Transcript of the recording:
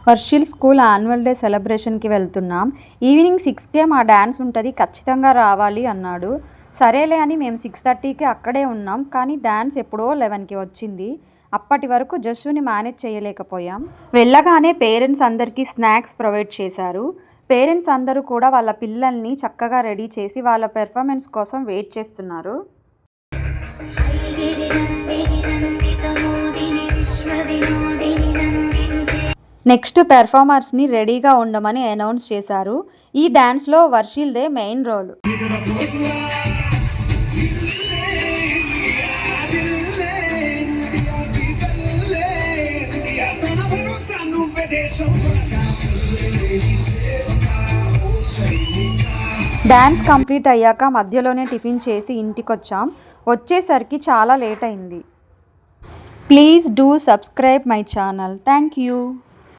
వర్షిల్ school annual day సెలబ్రేషన్కి వెళ్తున్నాం. Evening 6కే మా dance ఉంటుంది, ఖచ్చితంగా రావాలి అన్నాడు. సరేలే అని మేము 6:30కి అక్కడే ఉన్నాం. కానీ డ్యాన్స్ ఎప్పుడో 11కి వచ్చింది. అప్పటి వరకు జస్సుని మేనేజ్ చేయలేకపోయాం. వెళ్ళగానే పేరెంట్స్ అందరికీ స్నాక్స్ ప్రొవైడ్ చేశారు. పేరెంట్స్ అందరూ కూడా వాళ్ళ పిల్లల్ని చక్కగా రెడీ చేసి వాళ్ళ పెర్ఫార్మెన్స్ కోసం వెయిట్ చేస్తున్నారు. నెక్స్ట్ పెర్ఫార్మర్స్ని రెడీగా ఉండమని అనౌన్స్ చేశారు. ఈ డ్యాన్స్లో వర్షిల్దే మెయిన్ రోల్. డ్యాన్స్ కంప్లీట్ అయ్యాక మధ్యలోనే టిఫిన్ చేసి ఇంటికొచ్చాం. వచ్చేసరికి చాలా లేట్ అయింది. Please do subscribe my channel. Thank you.